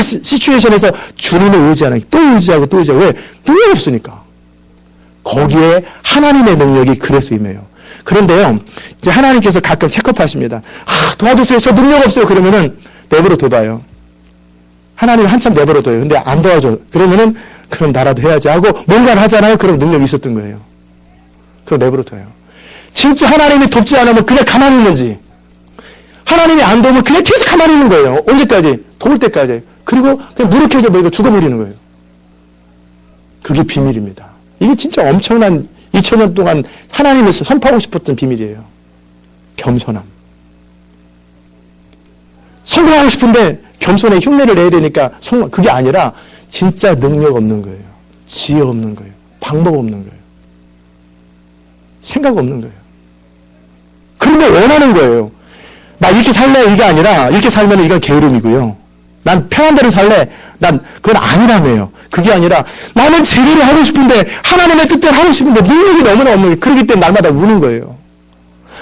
situation에서 주님을 의지하는 게 또 의지하고 또 의지하고. 왜? 능력이 없으니까. 거기에 하나님의 능력이 그래서 임해요. 그런데요, 이제 하나님께서 가끔 체크업하십니다. 도와주세요. 저 능력 없어요. 그러면은 내버려 둬봐요. 하나님 한참 내버려 둬요. 근데 안 도와줘. 그러면은 그럼 나라도 해야지 하고 뭔가를 하잖아요. 그럼 능력이 있었던 거예요. 그럼 내버려 둬요. 진짜 하나님이 돕지 않으면 그냥 가만히 있는지, 하나님이 안 도우면 그냥 계속 가만히 있는 거예요. 언제까지? 도울 때까지. 그리고 그냥 무력해져 버리고 죽어버리는 거예요. 그게 비밀입니다. 이게 진짜 엄청난 2000년 동안 하나님에서 선포하고 싶었던 비밀이에요. 겸손함. 성공하고 싶은데 겸손에 흉내를 내야 되니까 그게 아니라 진짜 능력 없는 거예요. 지혜 없는 거예요. 방법 없는 거예요. 생각 없는 거예요. 그런데 원하는 거예요. 나 이렇게 살래? 이게 아니라 이렇게 살면 이건 게으름이고요. 난 편한 대로 살래? 난 그건 아니라며요. 그게 아니라 나는 제대로 하고 싶은데 하나님의 뜻대로 하고 싶은데 능력이 너무나 없는 거예요. 그렇기 때문에 날마다 우는 거예요.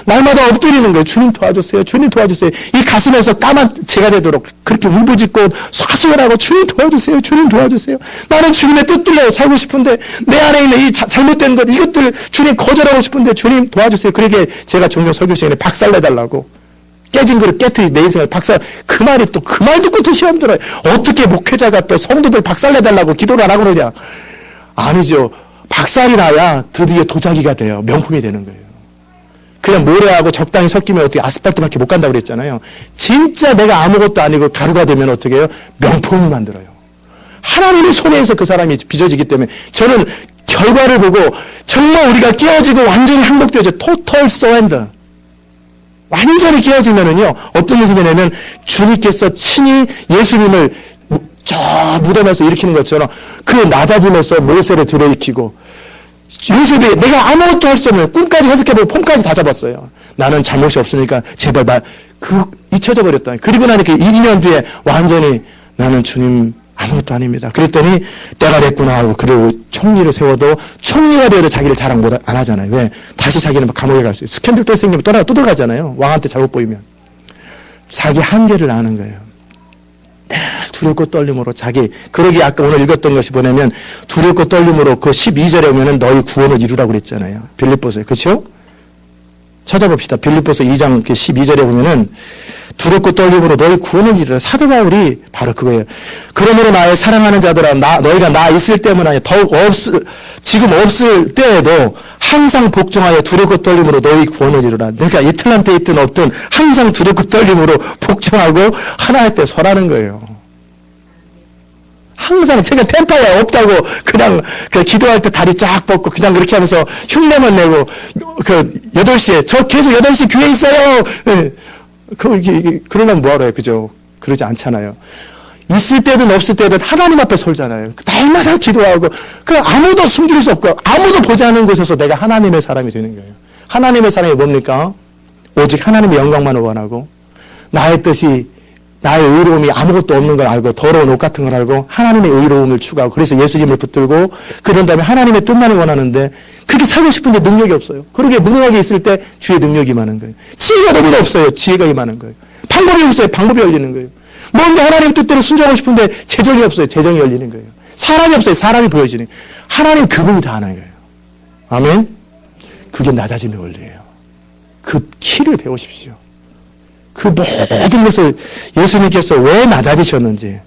날마다 엎드리는 거예요. 주님 도와주세요. 주님 도와주세요. 이 가슴에서 까만 재가 되도록 그렇게 울부짖고 쏴소리하고 주님 도와주세요. 주님 도와주세요. 나는 주님의 뜻대로 살고 싶은데 내 안에 있는 이 잘못된 것 이것들 주님 거절하고 싶은데 주님 도와주세요. 그렇게 제가 종교 설교 시간에 박살내달라고 깨진 그릇 깨트리 내 인생을 그 말이 또 그 말 듣고 또 시험 들어요. 어떻게 목회자가 또 성도들 박살내달라고 기도를 안 하고 그러냐. 아니죠. 박살이 나야 드디어 도자기가 돼요. 명품이 되는 거예요. 그냥 모래하고 적당히 섞이면 어떻게 아스팔트밖에 못 간다고 그랬잖아요. 진짜 내가 아무것도 아니고 가루가 되면 어떻게 해요? 명품을 만들어요. 하나님의 손에서 그 사람이 빚어지기 때문에 저는 결과를 보고 정말 우리가 깨어지고 완전히 항복되어져. 토탈 서렌더. 완전히 깨어지면은요, 어떤 일이 생기냐면 주님께서 친히 예수님을 저 무덤에서 일으키는 것처럼 그 낮아짐에서 모세를 들어일으키고 요셉이 내가 아무것도 할 수 없는 꿈까지 해석해보고 폼까지 다 잡았어요. 나는 잘못이 없으니까 제발 잊혀져 버렸다. 그리고 나니까 2년 뒤에 완전히 나는 주님 아무것도 아닙니다. 그랬더니 때가 됐구나 하고 그리고 총리를 세워도 총리가 되어도 자기를 자랑 안 하잖아요. 왜? 다시 자기는 감옥에 갈 수 있어요. 스캔들 또 생기면 또 들어가잖아요. 왕한테 잘못 보이면. 자기 한계를 아는 거예요. 두렵고 떨림으로 그러기 아까 오늘 읽었던 것이 뭐냐면 두렵고 떨림으로 그 12절에 오면은 너희 구원을 이루라고 그랬잖아요. 빌립보서에. 그렇죠? 찾아봅시다. 빌립보서 2장 12절에 보면은 두렵고 떨림으로 너희 구원을 이루라. 사도 바울이 바로 그거예요. 그러므로 나의 사랑하는 자들아 너희가 나 있을 때문 아니라 지금 없을 때에도 항상 복종하여 두렵고 떨림으로 너희 구원을 이루라. 그러니까 애틀란타에 있든 없든 항상 두렵고 떨림으로 복종하고 하나님 때 서라는 거예요. 항상 제가 템파에 없다고 그냥 기도할 때 다리 쫙 뻗고 그냥 그렇게 하면서 흉내만 내고 8시에 저 계속 8시 교회에 있어요. 그러려면 뭐하러요? 그죠? 그러지 않잖아요. 있을 때든 없을 때든 하나님 앞에 설잖아요. 날마다 기도하고 아무도 숨길 수 없고 아무도 보지 않는 곳에서 내가 하나님의 사람이 되는 거예요. 하나님의 사람이 뭡니까? 오직 하나님의 영광만을 원하고 나의 뜻이 나의 의로움이 아무것도 없는 걸 알고 더러운 옷 같은 걸 알고 하나님의 의로움을 추구하고 그래서 예수님을 붙들고 그런 다음에 하나님의 뜻만을 원하는데 그렇게 살고 싶은데 능력이 없어요. 그러게 무능하게 있을 때 주의 능력이 임하는 거예요. 지혜가 너무 없어요. 지혜가 임하는 거예요. 방법이 없어요. 방법이 열리는 거예요. 뭔가 하나님 뜻대로 순종하고 싶은데 재정이 없어요. 재정이 열리는 거예요. 사람이 없어요. 사람이 보여지는 거예요. 하나님 그분이 다 하는 거예요. 아멘? 그게 낮아짐의 원리예요. 그 키를 배우십시오. 그 모든 것을 예수님께서 왜 낮아지셨는지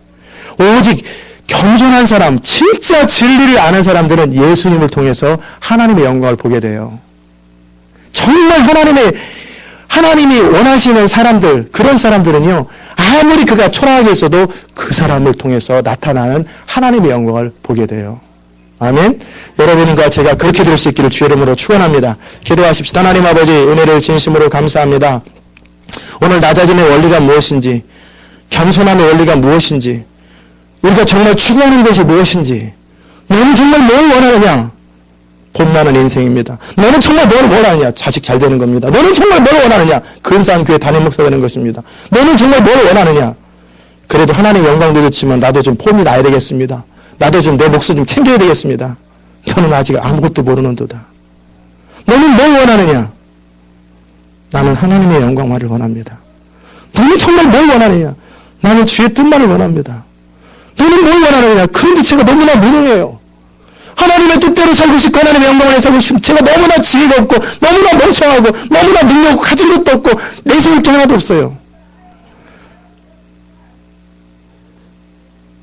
오직 겸손한 사람, 진짜 진리를 아는 사람들은 예수님을 통해서 하나님의 영광을 보게 돼요. 정말 하나님이 원하시는 사람들, 그런 사람들은요, 아무리 그가 초라하게 있어도 그 사람을 통해서 나타나는 하나님의 영광을 보게 돼요. 아멘. 여러분과 제가 그렇게 될 수 있기를 주의 이름으로 축원합니다. 기도하십시다. 하나님 아버지 은혜를 진심으로 감사합니다. 오늘 낮아짐의 원리가 무엇인지, 겸손함의 원리가 무엇인지, 우리가 정말 추구하는 것이 무엇인지, 너는 정말 뭘 원하느냐? 봄나는 인생입니다. 너는 정말 뭘 원하느냐? 자식 잘 되는 겁니다. 너는 정말 뭘 원하느냐? 근사한 교회 담임 목사 되는 것입니다. 너는 정말 뭘 원하느냐? 그래도 하나님 영광도 좋지만 나도 좀 폼이 나야 되겠습니다. 나도 좀 내 몫을 좀 챙겨야 되겠습니다. 너는 아직 아무것도 모르는도다. 너는 뭘 원하느냐? 나는 하나님의 영광만을 원합니다. 너는 정말 뭘 원하느냐? 나는 주의 뜻만을 원합니다. 너는 뭘 원하느냐? 그런데 제가 너무나 무능해요. 하나님의 뜻대로 살고 싶고 하나님의 영광을 살고 싶으면 제가 너무나 지혜가 없고 너무나 멍청하고 너무나 능력 없고 가진 것도 없고 내세울 게 하나도 없어요.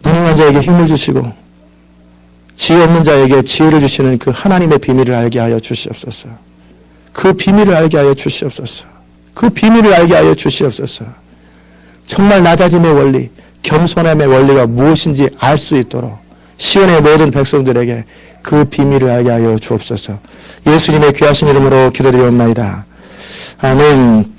무능한 자에게 힘을 주시고 지혜 없는 자에게 지혜를 주시는 그 하나님의 비밀을 알게 하여 주시옵소서. 그 비밀을 알게 하여 주시옵소서. 그 비밀을 알게 하여 주시옵소서. 정말 낮아짐의 원리, 겸손함의 원리가 무엇인지 알 수 있도록 시온의 모든 백성들에게 그 비밀을 알게 하여 주옵소서. 예수님의 귀하신 이름으로 기도드리옵나이다. 아멘.